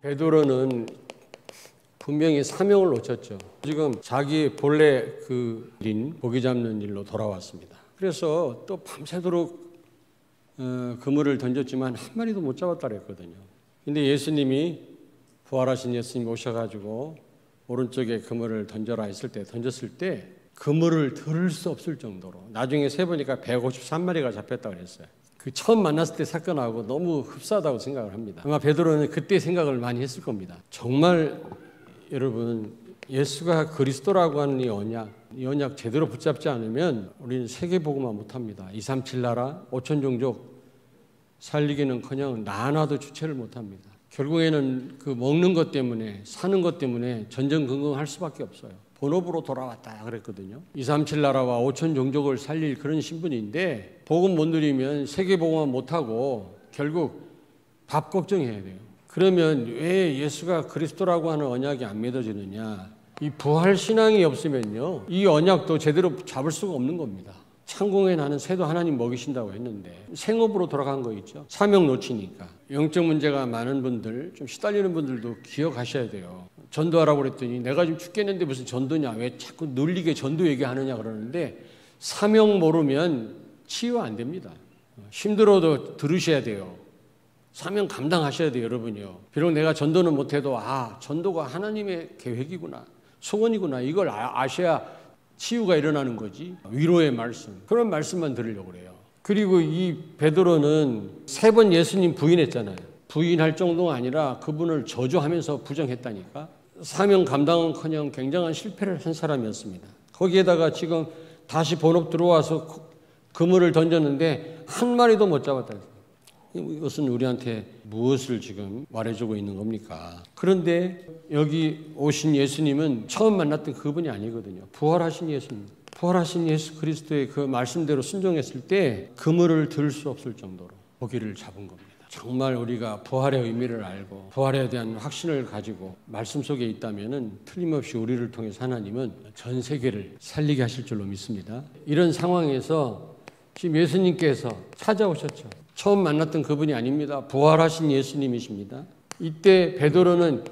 베드로는 분명히 사명을 놓쳤죠. 지금 자기 본래 그 일인 고기 잡는 일로 돌아왔습니다. 그래서 또 밤새도록 그물을 던졌지만 한 마리도 못 잡았다 그랬거든요. 근데 예수님이 부활하신 예수님이 오셔가지고 오른쪽에 그물을 던져라 했을 때 던졌을 때 그물을 들을 수 없을 정도로 나중에 세보니까 153마리가 잡혔다고 그랬어요. 그 처음 만났을 때 사건하고 너무 흡사하다고 생각을 합니다. 아마 베드로는 그때 생각을 많이 했을 겁니다. 정말 여러분 예수가 그리스도라고 하는 이 언약 제대로 붙잡지 않으면 우리는 세계복음화 못합니다. 237 나라 5천 종족 살리기는커녕 나 하나도 주체를 못합니다. 결국에는 그 먹는 것 때문에 사는 것 때문에 전전긍긍할 수밖에 없어요. 본업으로 돌아왔다 그랬거든요. 237 나라와 5천 종족을 살릴 그런 신분인데 복음 못 누리면 세계복음화 못하고 결국 밥 걱정해야 돼요. 그러면 왜 예수가 그리스도라고 하는 언약이 안 맺어지느냐? 이 부활 신앙이 없으면요, 이 언약도 제대로 잡을 수가 없는 겁니다. 창공에 나는 새도 하나님 먹이신다고 했는데 생업으로 돌아간 거 있죠. 사명 놓치니까. 영적 문제가 많은 분들, 좀 시달리는 분들도 기억하셔야 돼요. 전도하라고 그랬더니 내가 지금 죽겠는데 무슨 전도냐, 왜 자꾸 눌리게 전도 얘기하느냐 그러는데 사명 모르면 치유 안 됩니다. 힘들어도 들으셔야 돼요. 사명 감당하셔야 돼요, 여러분이요. 비록 내가 전도는 못해도 전도가 하나님의 계획이구나, 소원이구나, 이걸 아셔야 치유가 일어나는 거지. 위로의 말씀, 그런 말씀만 들으려고 그래요. 그리고 이 베드로는 3번 예수님 부인했잖아요. 부인할 정도가 아니라 그분을 저주하면서 부정했다니까. 사명 감당은커녕 굉장한 실패를 한 사람이었습니다. 거기에다가 지금 다시 본업 들어와서 그물을 던졌는데 한 마리도 못 잡았다. 이것은 우리한테 무엇을 지금 말해주고 있는 겁니까? 그런데 여기 오신 예수님은 처음 만났던 그분이 아니거든요. 부활하신 예수님. 부활하신 예수 그리스도의 그 말씀대로 순종했을 때 그물을 들 수 없을 정도로 고기를 잡은 겁니다. 정말 우리가 부활의 의미를 알고 부활에 대한 확신을 가지고 말씀 속에 있다면 틀림없이 우리를 통해서 하나님은 전 세계를 살리게 하실 줄로 믿습니다. 이런 상황에서 지금 예수님께서 찾아오셨죠. 처음 만났던 그분이 아닙니다. 부활하신 예수님이십니다. 이때 베드로는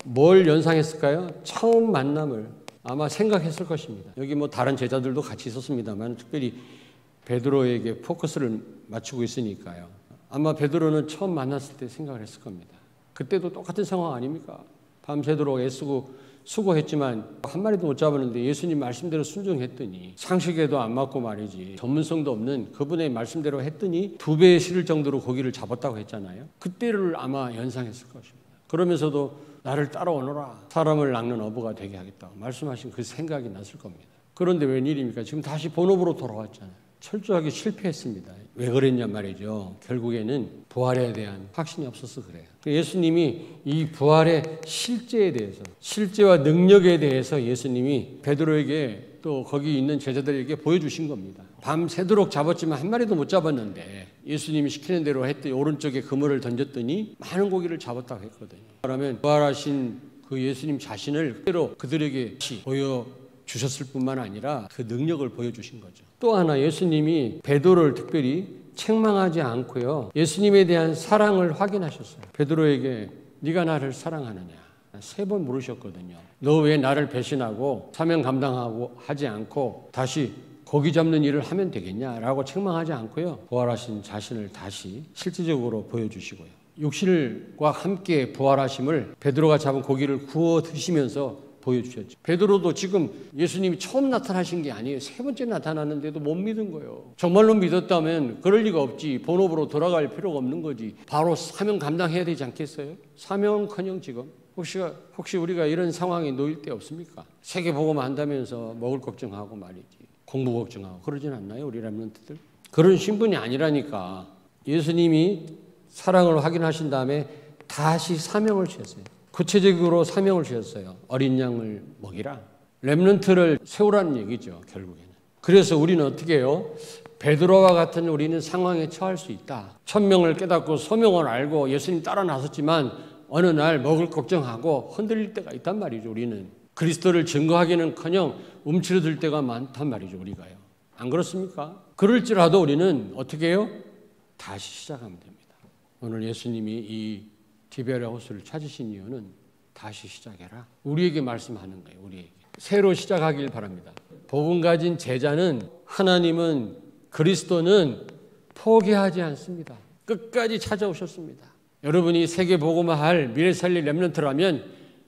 뭘 연상했을까요? 처음 만남을 아마 생각했을 것입니다. 여기 뭐 다른 제자들도 같이 있었습니다만 특별히 베드로에게 포커스를 맞추고 있으니까요. 아마 베드로는 처음 만났을 때 생각을 했을 겁니다. 그때도 똑같은 상황 아닙니까? 밤새도록 애쓰고 수고했지만 한 마리도 못 잡았는데 예수님 말씀대로 순종했더니 상식에도 안 맞고 말이지 전문성도 없는 그분의 말씀대로 했더니 2배 실을 정도로 고기를 잡았다고 했잖아요. 그때를 아마 연상했을 것입니다. 그러면서도 나를 따라오너라, 사람을 낚는 어부가 되게 하겠다고 말씀하신 그 생각이 났을 겁니다. 그런데 웬일입니까? 지금 다시 본업으로 돌아왔잖아요. 철저하게 실패했습니다. 왜 그랬냐 말이죠. 결국에는 부활에 대한 확신이 없어서 그래요. 예수님이 이 부활의 실제에 대해서, 실제와 능력에 대해서 예수님이 베드로에게 또 거기 있는 제자들에게 보여주신 겁니다. 밤새도록 잡았지만 한 마리도 못 잡았는데 예수님이 시키는 대로 했더니 오른쪽에 그물을 던졌더니 많은 고기를 잡았다고 했거든요. 그러면 부활하신 그 예수님 자신을 그대로 그들에게 보여주셨을 뿐만 아니라 그 능력을 보여주신 거죠. 또 하나 예수님이 베드로를 특별히 책망하지 않고요, 예수님에 대한 사랑을 확인하셨어요. 베드로에게 네가 나를 사랑하느냐 3번 물으셨거든요. 너 왜 나를 배신하고 사명 감당하고 하지 않고 다시 고기 잡는 일을 하면 되겠냐라고 책망하지 않고요, 부활하신 자신을 다시 실질적으로 보여주시고요, 육신과 함께 부활하심을 베드로가 잡은 고기를 구워 드시면서 보여주셨죠. 베드로도 지금 예수님이 처음 나타나신 게 아니에요. 3번째 나타났는데도 못 믿은 거예요. 정말로 믿었다면 그럴 리가 없지. 본업으로 돌아갈 필요가 없는 거지. 바로 사명 감당해야 되지 않겠어요? 사명은커녕 지금 혹시 우리가 이런 상황에 놓일 때 없습니까? 세계복음 한다면서 먹을 걱정하고 말이지, 공부 걱정하고 그러진 않나요? 우리 렘넌트들? 그런 신분이 아니라니까. 예수님이 사랑을 확인하신 다음에 다시 사명을 주셨어요. 구체적으로 사명을 주셨어요. 어린 양을 먹이라. 렘넌트를 세우라는 얘기죠, 결국에는. 그래서 우리는 어떻게 해요? 베드로와 같은 우리는 상황에 처할 수 있다. 천명을 깨닫고 소명을 알고 예수님 따라 나섰지만 어느 날 먹을 걱정하고 흔들릴 때가 있단 말이죠. 우리는 그리스도를 증거하기는커녕 움츠러들 때가 많단 말이죠, 우리가요. 안 그렇습니까? 그럴지라도 우리는 어떻게 해요? 다시 시작하면 됩니다. 오늘 예수님이 이 디베랴 호수를 찾으신 이유는 다시 시작해라. 우리에게 말씀하는 거예요. 우리에게. 새로 시작하길 바랍니다. 복음 가진 제자는 하나님은 그리스도는 포기하지 않습니다. 끝까지 찾아오셨습니다. 여러분이 세계 복음화할 미래 살릴 렘넌트라면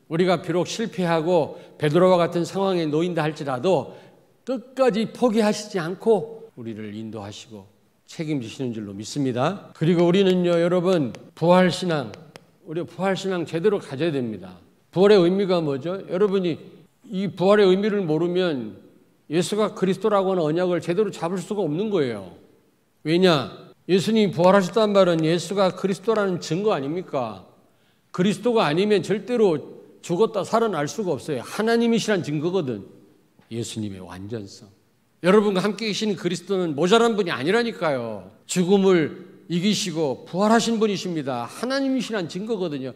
우리가 비록 실패하고 베드로와 같은 상황에 놓인다 할지라도 끝까지 포기하시지 않고 우리를 인도하시고 책임지시는 줄로 믿습니다. 그리고 우리는요, 여러분, 부활신앙, 우리 부활신앙 제대로 가져야 됩니다. 부활의 의미가 뭐죠? 여러분이 이 부활의 의미를 모르면 예수가 그리스도라고 하는 언약을 제대로 잡을 수가 없는 거예요. 왜냐? 예수님이 부활하셨다는 말은 예수가 그리스도라는 증거 아닙니까? 그리스도가 아니면 절대로 죽었다 살아날 수가 없어요. 하나님이시란 증거거든. 예수님의 완전성. 여러분과 함께 계신 그리스도는 모자란 분이 아니라니까요. 죽음을 이기시고 부활하신 분이십니다. 하나님이시란 증거거든요.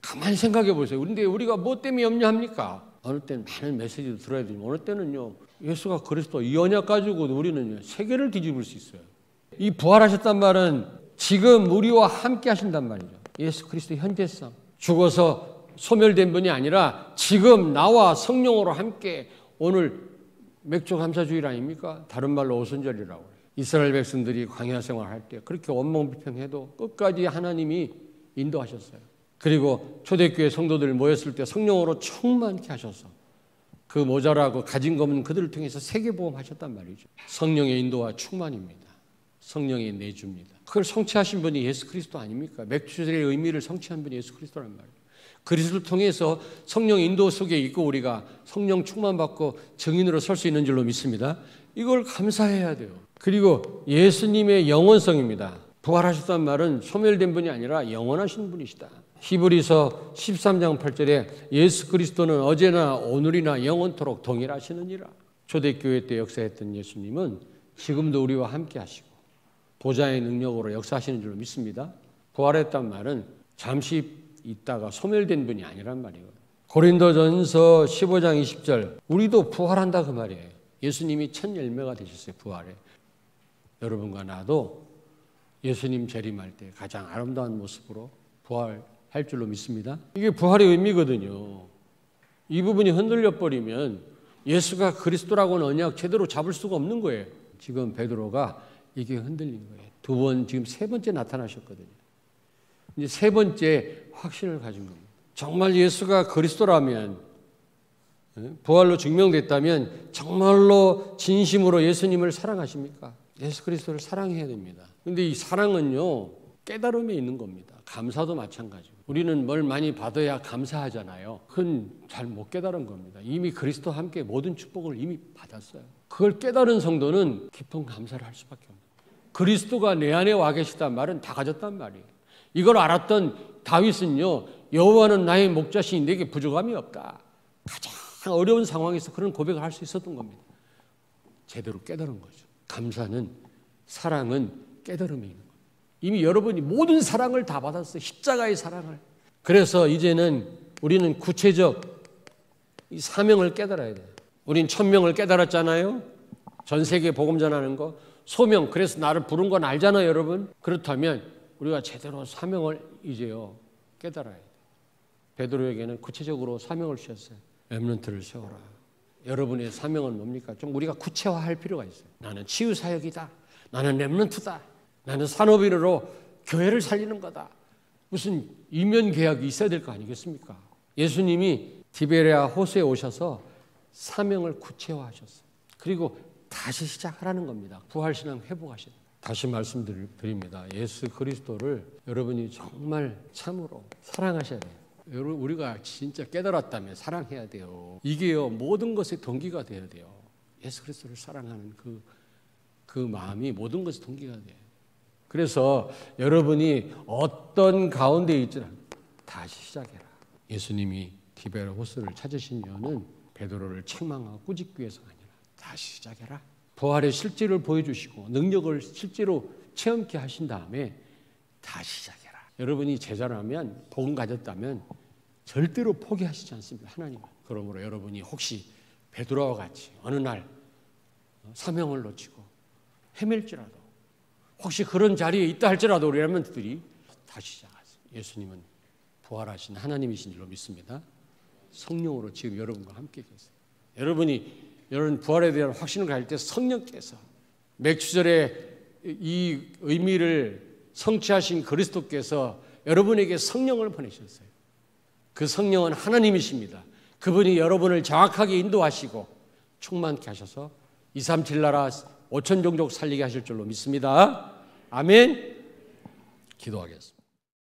가만히 생각해 보세요. 그런데 우리가 뭐 때문에 염려합니까? 어느 때는 많은 메시지도 들어야 되지만 어느 때는요, 예수가 그리스도 이 언약 가지고 우리는 세계를 뒤집을 수 있어요. 이 부활하셨단 말은 지금 우리와 함께 하신단 말이죠. 예수 그리스도의 현재성. 죽어서 소멸된 분이 아니라 지금 나와 성령으로 함께, 오늘 맥주 감사주일 아닙니까? 다른 말로 오순절이라고 해요. 이스라엘 백성들이 광야 생활할 때 그렇게 원망불평해도 끝까지 하나님이 인도하셨어요. 그리고 초대교회 성도들 모였을 때 성령으로 충만케 하셔서 그 모자라고 가진 거 없는 그들을 통해서 세계보험하셨단 말이죠. 성령의 인도와 충만입니다. 성령의 내주입니다. 그걸 성취하신 분이 예수 그리스도 아닙니까? 맥주절의 의미를 성취한 분이 예수 그리스도란 말이에요. 그리스도를 통해서 성령 인도 속에 있고 우리가 성령 충만받고 증인으로 설 수 있는 줄로 믿습니다. 이걸 감사해야 돼요. 그리고 예수님의 영원성입니다. 부활하셨단 말은 소멸된 분이 아니라 영원하신 분이시다. 히브리서 13장 8절에 예수 그리스도는 어제나 오늘이나 영원토록 동일하시느니라. 초대교회 때 역사했던 예수님은 지금도 우리와 함께 하시고 보좌의 능력으로 역사하시는 줄로 믿습니다. 부활했단 말은 잠시 있다가 소멸된 분이 아니란 말이에요. 고린도전서 15장 20절 우리도 부활한다 그 말이에요. 예수님이 첫 열매가 되셨어요. 부활에. 여러분과 나도 예수님 재림할 때 가장 아름다운 모습으로 부활할 줄로 믿습니다. 이게 부활의 의미거든요. 이 부분이 흔들려 버리면 예수가 그리스도라고는 언약 제대로 잡을 수가 없는 거예요. 지금 베드로가 이게 흔들린 거예요. 두 번, 지금 세 번째 나타나셨거든요. 이제 세 번째 확신을 가진 겁니다. 정말 예수가 그리스도라면, 부활로 증명됐다면 정말로 진심으로 예수님을 사랑하십니까? 예수 그리스도를 사랑해야 됩니다. 그런데 이 사랑은요, 깨달음에 있는 겁니다. 감사도 마찬가지고. 우리는 뭘 많이 받아야 감사하잖아요. 그건 잘 못 깨달은 겁니다. 이미 그리스도와 함께 모든 축복을 이미 받았어요. 그걸 깨달은 성도는 깊은 감사를 할 수밖에 없습니다. 그리스도가 내 안에 와 계시단 말은 다 가졌단 말이에요. 이걸 알았던 다윗은요, 여호와는 나의 목자시니 내게 부족함이 없다. 가장 어려운 상황에서 그런 고백을 할 수 있었던 겁니다. 제대로 깨달은 거죠. 감사는, 사랑은 깨달음에 있는 거예요. 이미 여러분이 모든 사랑을 다 받았어요. 십자가의 사랑을. 그래서 이제는 우리는 구체적 이 사명을 깨달아야 돼요. 우린 천명을 깨달았잖아요. 전 세계에 복음 전하는 거. 소명, 그래서 나를 부른 건 알잖아요, 여러분. 그렇다면 우리가 제대로 사명을 이제요 깨달아야 돼요. 베드로에게는 구체적으로 사명을 주셨어요. 렘넌트를 세워라. 여러분의 사명은 뭡니까? 좀 우리가 구체화할 필요가 있어요. 나는 치유사역이다. 나는 렘넌트다. 나는 산업인으로 교회를 살리는 거다. 무슨 이면 계약이 있어야 될 거 아니겠습니까? 예수님이 디베랴 호수에 오셔서 사명을 구체화하셨어요. 그리고 다시 시작하라는 겁니다. 부활신앙 회복하시는. 다시 말씀드립니다. 예수 그리스도를 여러분이 정말 참으로 사랑하셔야 돼요. 여러분, 우리가 진짜 깨달았다면 사랑해야 돼요. 이게요, 모든 것의 동기가 돼야 돼요. 예수 그리스도를 사랑하는 그 마음이 모든 것의 동기가 돼요. 그래서 여러분이 어떤 가운데 있지라 다시 시작해라. 예수님이 디베랴 호수를 찾으신 이유는 베드로를 책망하고 꾸짖기 위해서가 아니라 다시 시작해라. 부활의 실제를 보여주시고 능력을 실제로 체험케 하신 다음에 다시 시작해라. 여러분이 제자라면, 복음 가졌다면 절대로 포기하시지 않습니다. 하나님은. 그러므로 여러분이 혹시 베드로와 같이 어느 날 사명을 놓치고 헤맬지라도, 혹시 그런 자리에 있다 할지라도 우리 렘넌트들이 다시 시작하세요. 예수님은 부활하신 하나님이신 줄로 믿습니다. 성령으로 지금 여러분과 함께 계세요. 여러분 부활에 대한 확신을 가질 때 성령께서 맥주절의 이 의미를 성취하신 그리스도께서 여러분에게 성령을 보내셨어요. 그 성령은 하나님이십니다. 그분이 여러분을 정확하게 인도하시고 충만케 하셔서 237 나라 5천 종족 살리게 하실 줄로 믿습니다. 아멘. 기도하겠습니다.